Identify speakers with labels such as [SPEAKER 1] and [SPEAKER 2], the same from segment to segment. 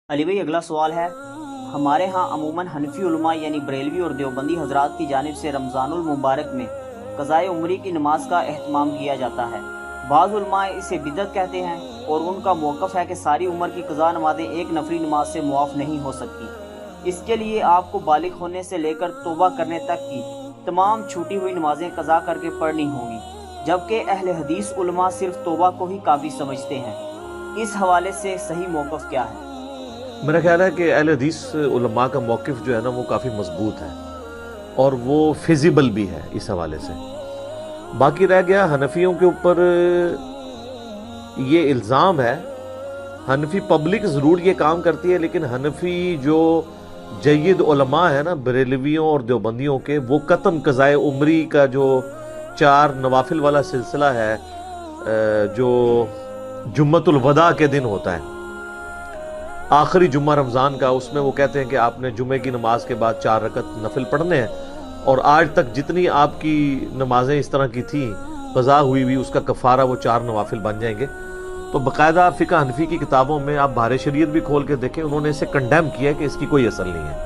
[SPEAKER 1] علی بھائی اگلا سوال ہے، ہمارے ہاں عموماً حنفی علماء یعنی بریلوی اور دیوبندی حضرات کی جانب سے رمضان المبارک میں قضائے عمری کی نماز کا اہتمام کیا جاتا ہے۔ بعض علماء اسے بدعت کہتے ہیں اور ان کا موقف ہے کہ ساری عمر کی قضا نمازیں ایک نفلی نماز سے معاف نہیں ہو سکتی۔ اس کے لیے آپ کو بالغ ہونے سے لے کر توبہ کرنے تک کی تمام چھوٹی ہوئی نمازیں قضا کر کے پڑھنی ہوں گی، جبکہ اہل حدیث علماء صرف توبہ کو ہی کافی سمجھتے ہیں۔ اس حوالے سے صحیح موقف کیا ہے؟
[SPEAKER 2] میرا خیال ہے کہ اہل حدیث علماء کا موقف جو ہے نا وہ کافی مضبوط ہے اور وہ فیزیبل بھی ہے اس حوالے سے۔ باقی رہ گیا حنفیوں کے اوپر یہ الزام ہے، حنفی پبلک ضرور یہ کام کرتی ہے، لیکن حنفی جو جید علماء ہے نا بریلویوں اور دیوبندیوں کے، وہ قطعاً قضائے عمری کا جو 4 نوافل والا سلسلہ ہے جو جمعۃ الوداع کے دن ہوتا ہے، آخری جمعہ رمضان کا، اس میں وہ کہتے ہیں کہ آپ نے جمعے کی نماز کے بعد 4 رکعت نفل پڑھنے ہیں، اور آج تک جتنی آپ کی نمازیں اس طرح کی تھیں قضا ہوئی ہوئی، اس کا کفارہ وہ 4 نوافل بن جائیں گے۔ تو باقاعدہ فقہ حنفی کی کتابوں میں آپ بہار شریعت بھی کھول کے دیکھیں، انہوں نے اسے کنڈیم کیا ہے کہ اس کی کوئی اصل نہیں ہے۔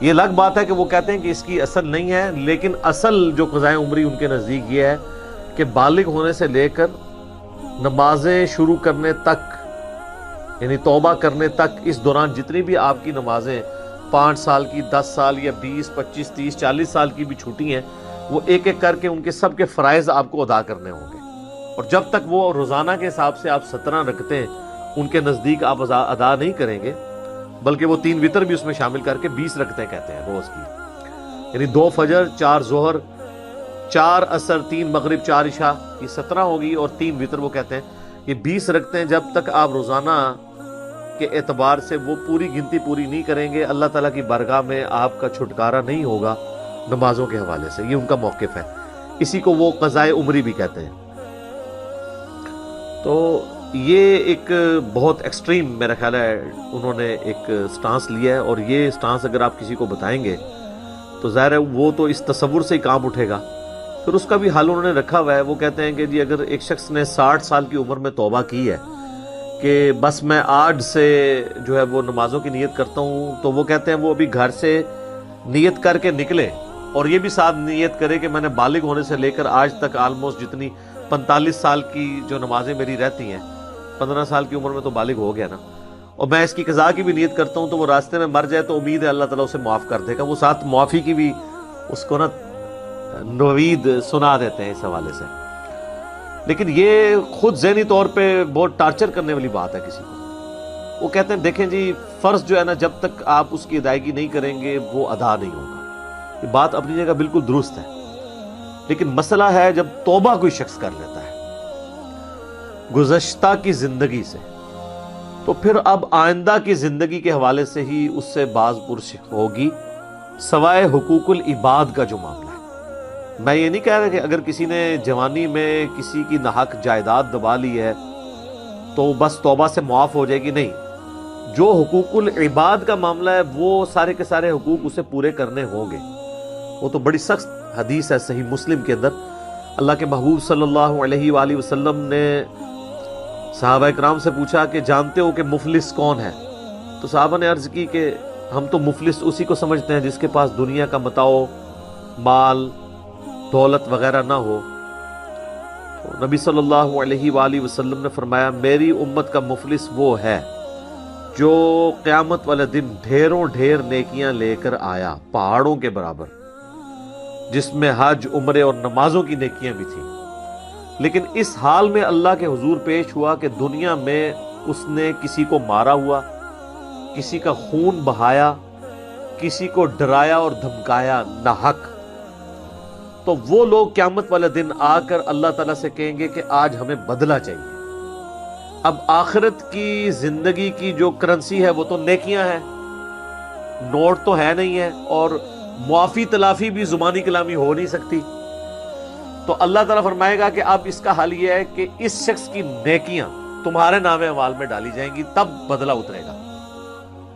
[SPEAKER 2] یہ الگ بات ہے کہ وہ کہتے ہیں کہ اس کی اصل نہیں ہے، لیکن اصل جو قضائے عمری ان کے نزدیک یہ ہے کہ بالغ ہونے سے لے کر نمازیں شروع کرنے تک، یعنی توبہ کرنے تک، اس دوران جتنی بھی آپ کی نمازیں 5 سال کی، 10 سال یا 20، 25، 30، 40 سال کی بھی چھوٹی ہیں، وہ ایک ایک کر کے ان کے سب کے فرائض آپ کو ادا کرنے ہوں گے، اور جب تک وہ روزانہ کے حساب سے آپ 17 رکعتیں ان کے نزدیک آپ ادا نہیں کریں گے، بلکہ وہ 3 وتر بھی اس میں شامل کر کے 20 رکعتیں کہتے ہیں روز کی، یعنی 2 فجر، 4 ظہر، 4 عصر، 3 مغرب، 4 عشاء، یہ 17 ہوگی، اور 3 وتر وہ کہتے ہیں، یہ 20 رکعتیں جب تک آپ روزانہ کے اعتبار سے وہ پوری گنتی پوری نہیں کریں گے، اللہ تعالیٰ کی بارگاہ میں آپ کا چھٹکارا نہیں ہوگا نمازوں کے حوالے سے۔ یہ ان کا موقف ہے، اسی کو وہ قضائے عمری بھی کہتے ہیں۔ تو یہ ایک بہت ایکسٹریم میرا خیال ہے انہوں نے ایک سٹانس لیا ہے، اور یہ سٹانس اگر آپ کسی کو بتائیں گے تو ظاہر ہے وہ تو اس تصور سے ہی کام اٹھے گا۔ پھر اس کا بھی حل انہوں نے رکھا ہوا ہے، وہ کہتے ہیں کہ جی اگر ایک شخص نے 60 سال کی عمر میں توبہ کی ہے کہ بس میں آج سے جو ہے وہ نمازوں کی نیت کرتا ہوں، تو وہ کہتے ہیں وہ ابھی گھر سے نیت کر کے نکلے، اور یہ بھی ساتھ نیت کرے کہ میں نے بالغ ہونے سے لے کر آج تک آلموسٹ جتنی 45 سال کی جو نمازیں میری رہتی ہیں، 15 سال کی عمر میں تو بالغ ہو گیا نا، اور میں اس کی قضا کی بھی نیت کرتا ہوں، تو وہ راستے میں مر جائے تو امید ہے اللہ تعالیٰ اسے معاف کر دے گا۔ وہ ساتھ معافی کی بھی اس کو نا نوید سنا دیتے ہیں اس حوالے سے۔ لیکن یہ خود ذہنی طور پہ بہت ٹارچر کرنے والی بات ہے کسی کو۔ وہ کہتے ہیں دیکھیں جی فرض جو ہے نا جب تک آپ اس کی ادائیگی نہیں کریں گے وہ ادا نہیں ہوگا۔ یہ بات اپنی جگہ بالکل درست ہے، لیکن مسئلہ ہے جب توبہ کوئی شخص کر لیتا ہے گزشتہ کی زندگی سے، تو پھر اب آئندہ کی زندگی کے حوالے سے ہی اس سے باز پرس ہوگی، سوائے حقوق العباد کا جو معاملہ ہے۔ میں یہ نہیں کہہ رہا کہ اگر کسی نے جوانی میں کسی کی ناحق جائیداد دبا لی ہے تو بس توبہ سے معاف ہو جائے گی، نہیں، جو حقوق العباد کا معاملہ ہے وہ سارے کے سارے حقوق اسے پورے کرنے ہوں گے۔ وہ تو بڑی سخت حدیث ہے صحیح مسلم کے اندر، اللہ کے محبوب صلی اللہ علیہ وآلہ وسلم نے صحابہ اکرام سے پوچھا کہ جانتے ہو کہ مفلس کون ہے؟ تو صحابہ نے عرض کی کہ ہم تو مفلس اسی کو سمجھتے ہیں جس کے پاس دنیا کا متاع، مال، دولت وغیرہ نہ ہو۔ تو نبی صلی اللہ علیہ وآلہ وسلم نے فرمایا میری امت کا مفلس وہ ہے جو قیامت والے دن ڈھیروں ڈھیر نیکیاں لے کر آیا، پہاڑوں کے برابر، جس میں حج، عمرے اور نمازوں کی نیکیاں بھی تھیں، لیکن اس حال میں اللہ کے حضور پیش ہوا کہ دنیا میں اس نے کسی کو مارا ہوا، کسی کا خون بہایا، کسی کو ڈرایا اور دھمکایا ناحق۔ تو وہ لوگ قیامت والے دن آ کر اللہ تعالیٰ سے کہیں گے کہ آج ہمیں بدلہ چاہیے۔ اب آخرت کی زندگی کی جو کرنسی ہے وہ تو نیکیاں ہیں، نوٹ تو ہے نہیں ہے، اور معافی تلافی بھی زبانی کلامی ہو نہیں سکتی۔ تو اللہ تعالیٰ فرمائے گا کہ اب اس کا حل یہ ہے کہ اس شخص کی نیکیاں تمہارے نام اعمال میں ڈالی جائیں گی، تب بدلہ اترے گا۔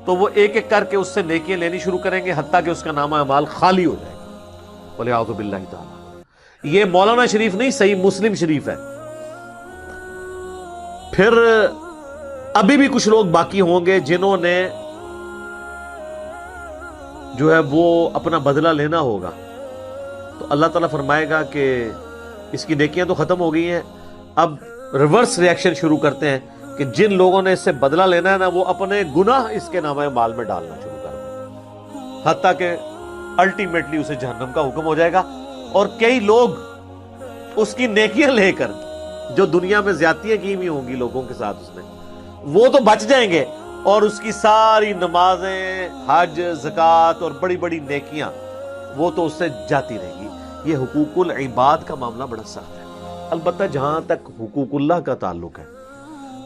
[SPEAKER 2] تو وہ ایک ایک کر کے اس سے نیکیاں لینی شروع کریں گے حتیٰ کہ اس کا نام اعمال خالی ہو جائے گا، وَلِعَوْذُ بِاللَّهِ تعالیٰ۔ یہ مولانا شریف نہیں، صحیح مسلم شریف ہے۔ پھر ابھی بھی کچھ لوگ باقی ہوں گے جنہوں نے جو ہے وہ اپنا بدلہ لینا ہوگا، تو اللہ تعالیٰ فرمائے گا کہ اس کی نیکیاں تو ختم ہو گئی ہیں، اب ریورس ریاکشن شروع کرتے ہیں کہ جن لوگوں نے اس سے بدلہ لینا ہے نا، وہ اپنے گناہ اس کے نامہ مال میں ڈالنا شروع کر دیں، حتیٰ کہ الٹیمیٹلی اسے جہنم کا حکم ہو جائے گا۔ اور کئی لوگ اس کی نیکیاں لے کر جو دنیا میں زیادتیاں کی ہوئی ہوں گی لوگوں کے ساتھ اس نے، وہ تو بچ جائیں گے، اور اس کی ساری نمازیں، حج، زکوٰۃ اور بڑی بڑی نیکیاں وہ تو اس سے جاتی رہیں گی۔ یہ حقوق العباد کا معاملہ بڑا سخت ہے۔ البتہ جہاں تک حقوق اللہ کا تعلق ہے،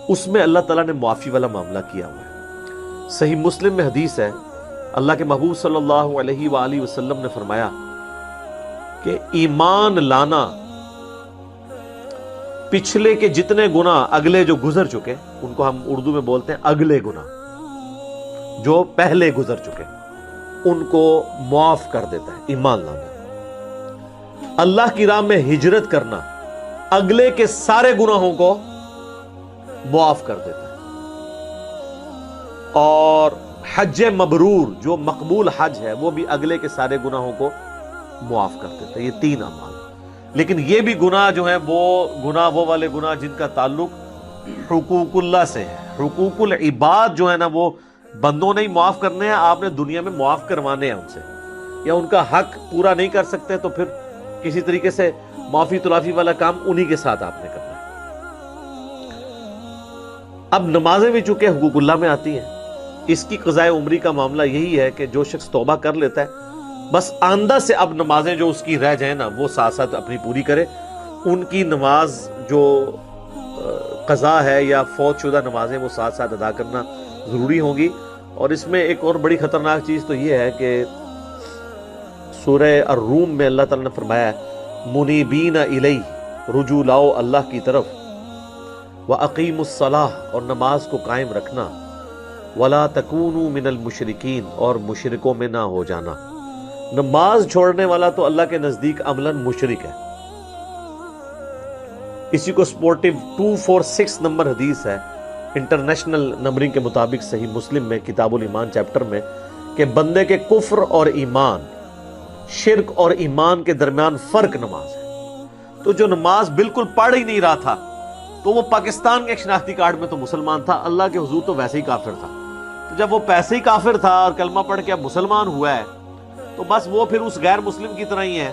[SPEAKER 2] اس میں اللہ تعالیٰ نے معافی والا معاملہ کیا ہوا ہے۔ صحیح مسلم میں حدیث ہے، اللہ کے محبوب صلی اللہ علیہ وآلہ وسلم نے فرمایا کہ ایمان لانا پچھلے کے جتنے گناہ اگلے جو گزر چکے، ان کو ہم اردو میں بولتے ہیں اگلے گناہ جو پہلے گزر چکے، ان کو معاف کر دیتا ہے ایمان لانا۔ اللہ کی راہ میں ہجرت کرنا اگلے کے سارے گناہوں کو معاف کر دیتا ہے، اور حج مبرور جو مقبول حج ہے وہ بھی اگلے کے سارے گناہوں کو معاف کر دیتا ہے۔ یہ تین اعمال۔ لیکن یہ بھی گناہ جو ہیں وہ والے گناہ جن کا تعلق حقوق اللہ سے ہے۔ حقوق العباد جو ہے نا، وہ بندوں نے ہی معاف کرنے ہیں، آپ نے دنیا میں معاف کروانے ہیں ان سے، یا ان کا حق پورا نہیں کر سکتے تو پھر کسی طریقے سے معافی تلافی والا کام انہی کے ساتھ آپ نے کرنا ہے۔ اب نمازیں بھی چونکہ حقوق اللہ میں آتی ہیں، اس کی قضاء عمری کا معاملہ یہی ہے کہ جو شخص توبہ کر لیتا ہے، بس آئندہ سے اب نمازیں جو اس کی رہ جائیں نا، وہ ساتھ ساتھ اپنی پوری کرے۔ ان کی نماز جو قضا ہے یا فوت شدہ نمازیں، وہ ساتھ ساتھ ادا کرنا ضروری ہوں گی۔ اور اس میں ایک اور بڑی خطرناک چیز تو یہ ہے کہ سورہ الروم میں اللہ تعالیٰ نے فرمایا ہے منیبین الیہ، رجوع لاؤ اللہ کی طرف، وَأَقِیمُوا الصَّلَاةَ، اور نماز کو قائم رکھنا، وَلَا تَكُونُوا مِنَ الْمُشْرِكِينَ، اور مشرکوں میں نہ ہو جانا۔ نماز چھوڑنے والا تو اللہ کے نزدیک عملاً مشرک ہے۔ اسی کو سپورٹیو 246 نمبر حدیث ہے انٹرنیشنل نمبرنگ کے مطابق صحیح مسلم میں کتاب الایمان چیپٹر میں، کہ بندے کے کفر اور ایمان، شرک اور ایمان کے درمیان فرق نماز ہے۔ تو جو نماز بالکل پڑھ ہی نہیں رہا تھا، تو وہ پاکستان کے ایک شناختی کارڈ میں تو مسلمان تھا، اللہ کے حضور تو ویسے ہی کافر تھا۔ تو جب وہ پیسے ہی کافر تھا اور کلمہ پڑھ کے اب مسلمان ہوا ہے، تو بس وہ پھر اس غیر مسلم کی طرح ہی ہے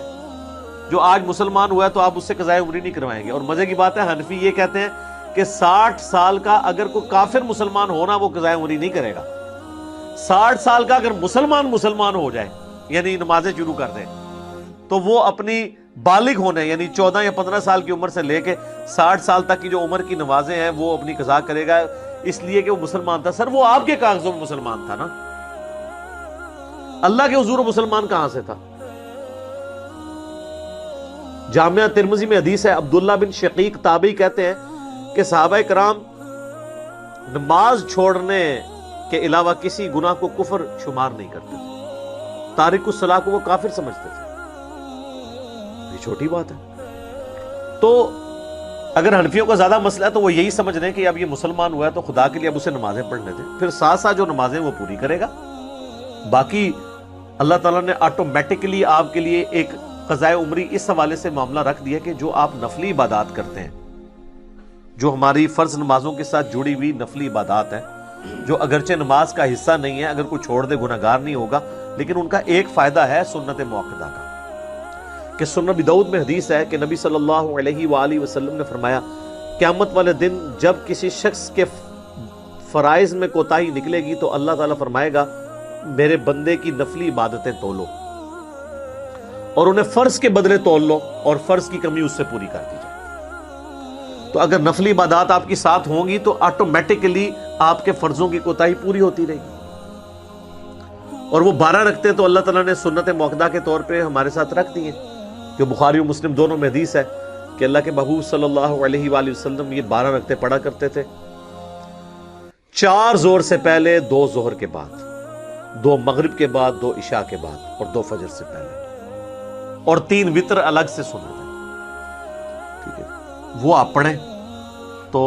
[SPEAKER 2] جو آج مسلمان ہوا ہے، تو آپ اس سے قضاء عمری نہیں کروائیں گے۔ اور مزے کی بات ہے، حنفی یہ کہتے ہیں کہ 60 سال کا اگر کوئی کافر مسلمان ہونا، وہ قضاء عمری نہیں کرے گا۔ 60 سال کا اگر مسلمان ہو جائے، یعنی نمازیں شروع کر دیں، تو وہ اپنی بالغ ہونے یعنی 14 یا 15 سال کی عمر سے لے کے 60 سال تک کی جو عمر کی نمازیں ہیں، وہ اپنی قضا کرے گا، اس لیے کہ وہ مسلمان تھا۔ سر، وہ آپ کے کاغذوں میں مسلمان تھا نا، اللہ کے حضور مسلمان کہاں سے تھا؟ جامعہ ترمذی میں حدیث ہے، عبداللہ بن شقیق تابعی کہتے ہیں کہ صحابہ کرام نماز چھوڑنے کے علاوہ کسی گناہ کو کفر شمار نہیں کرتے تھے، تارک الصلاۃ کو وہ کافر سمجھتے تھے۔ یہ چھوٹی بات ہے۔ تو اگر حنفیوں کا زیادہ مسئلہ ہے تو وہ یہی سمجھ رہے ہیں کہ اب یہ مسلمان ہوا ہے تو خدا کے لیے اب اسے نمازیں پڑھنے دیں، پھر ساتھ ساتھ جو نمازیں وہ پوری کرے گا۔ باقی اللہ تعالیٰ نے آٹومیٹکلی آپ کے لیے ایک قضاء عمری اس حوالے سے معاملہ رکھ دیا کہ جو آپ نفلی عبادات کرتے ہیں، جو ہماری فرض نمازوں کے ساتھ جڑی ہوئی نفلی عبادات ہیں، جو اگرچہ نماز کا حصہ نہیں ہے، اگر کوئی چھوڑ دے گناہگار نہیں ہوگا، لیکن ان کا ایک فائدہ ہے سنت موقدہ کا، کہ سنن ابی داؤد میں حدیث ہے کہ نبی صلی اللہ علیہ وآلہ وسلم نے فرمایا قیامت والے دن جب کسی شخص کے فرائض میں کوتاہی نکلے گی تو اللہ تعالیٰ فرمائے گا میرے بندے کی نفلی عبادتیں تولو اور انہیں فرض کے بدلے تول لو، اور فرض کی کمی اس سے پوری کر دی جائے۔ تو اگر نفلی عبادات آپ کی ساتھ ہوں گی تو آٹومیٹکلی آپ کے فرضوں کی کوتاہی پوری ہوتی رہے گی، اور وہ 12 رکھتے تو اللہ تعالیٰ نے سنت موقدہ کے طور پہ ہمارے ساتھ رکھ دی ہیں، جو بخاری و مسلم دونوں میں حدیث ہے کہ اللہ کے محبوب صلی اللہ علیہ وآلہ وسلم یہ 12 رکعتیں پڑھا کرتے تھے، 4 ظہر سے پہلے، 2 ظہر کے بعد، 2 مغرب کے بعد، 2 عشاء کے بعد، اور 2 فجر سے پہلے، اور 3 وتر الگ سے سنت ہے۔ ٹھیک ہے، وہ آپ پڑھیں، تو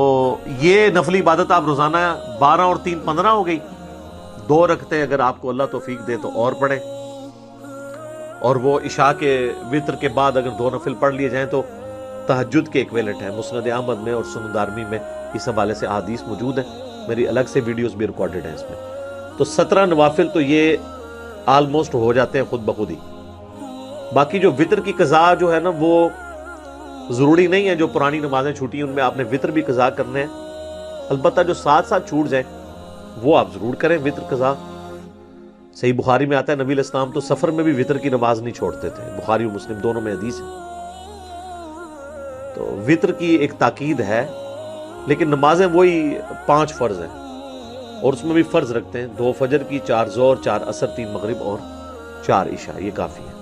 [SPEAKER 2] یہ نفلی عبادت آپ روزانہ 12 اور 3 15 ہو گئی. 2 رکھتے اگر آپ کو اللہ توفیق دے تو اور پڑھیں, اور وہ عشاء کے وطر کے بعد اگر 2 نفل پڑھ لیے جائیں تو تہجد کے ایکویلنٹ ہے. مسند احمد میں اور سنن دارمی میں اس حوالے سے احادیث موجود ہیں, میری الگ سے ویڈیوز بھی ریکارڈڈ ہیں اس میں. تو 17 نوافل تو یہ آلموسٹ ہو جاتے ہیں خود بخود ہی. باقی جو وطر کی قضا جو ہے نا وہ ضروری نہیں ہے, جو پرانی نمازیں چھوٹی ان میں آپ نے وطر بھی قضا کرنے ہیں. البتہ جو ساتھ ساتھ چھوٹ جائیں وہ آپ ضرور کریں وطر قضا. صحیح بخاری میں آتا ہے نبی علیہ السلام تو سفر میں بھی وطر کی نماز نہیں چھوڑتے تھے, بخاری و مسلم دونوں میں حدیث ہے. تو وطر کی ایک تاکید ہے, لیکن نمازیں وہی 5 فرض ہیں, اور اس میں بھی فرض رکھتے ہیں 2 فجر کی, 4 ظہر, 4 عصر, 3 مغرب اور 4 عشاء, یہ کافی ہے.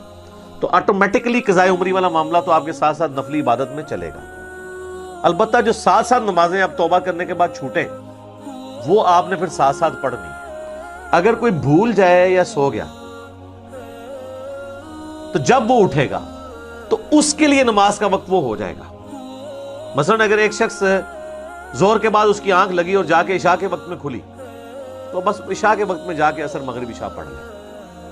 [SPEAKER 2] تو آٹومیٹکلی قضائے عمری والا معاملہ تو آپ کے ساتھ ساتھ نفلی عبادت میں چلے گا. البتہ جو ساتھ ساتھ نمازیں آپ توبہ کرنے کے بعد چھوٹیں وہ آپ نے پھر ساتھ ساتھ پڑھنی ہے. اگر کوئی بھول جائے یا سو گیا تو جب وہ اٹھے گا تو اس کے لیے نماز کا وقت وہ ہو جائے گا. مثلا اگر ایک شخص زور کے بعد اس کی آنکھ لگی اور جا کے عشاء کے وقت میں کھلی تو بس عشاء کے وقت میں جا کے عصر مغرب عشاء پڑھ لیں.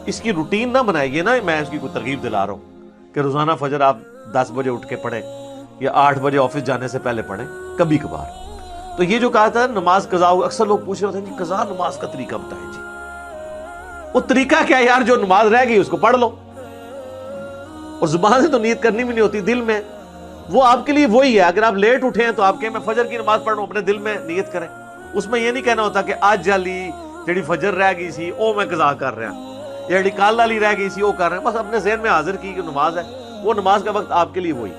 [SPEAKER 2] اس کی روٹین نہ بنائے, یہ نہ میں اس کی کوئی ترغیب دلا رہا ہوں کہ روزانہ فجر آپ 10 بجے اٹھ کے پڑھیں یا 8 بجے آفس جانے سے پہلے پڑھیں, کبھی کبھار. تو یہ جو کہا تھا نماز قضا, اکثر لوگ پوچھ رہے ہیں قضا نماز کا طریقہ بتائیں جی. وہ طریقہ کیا یار, جو نماز رہ گئی اس کو پڑھ لو, اور زبان سے تو نیت کرنی بھی نہیں ہوتی, دل میں وہ آپ کے لیے وہی ہے. اگر آپ لیٹ اٹھے ہیں تو آپ کہیں میں فجر کی نماز پڑھ رہا ہوں, اپنے دل میں نیت کریں. اس میں یہ نہیں کہنا ہوتا کہ آج جالی جڑی فجر رہ گئی سی او میں قضا کر رہا ہوں, یا جڑی کال والی رہ گئی سی وہ کر رہے ہیں. بس اپنے ذہن میں حاضر کی کہ نماز ہے, وہ نماز کا وقت آپ کے لیے وہی.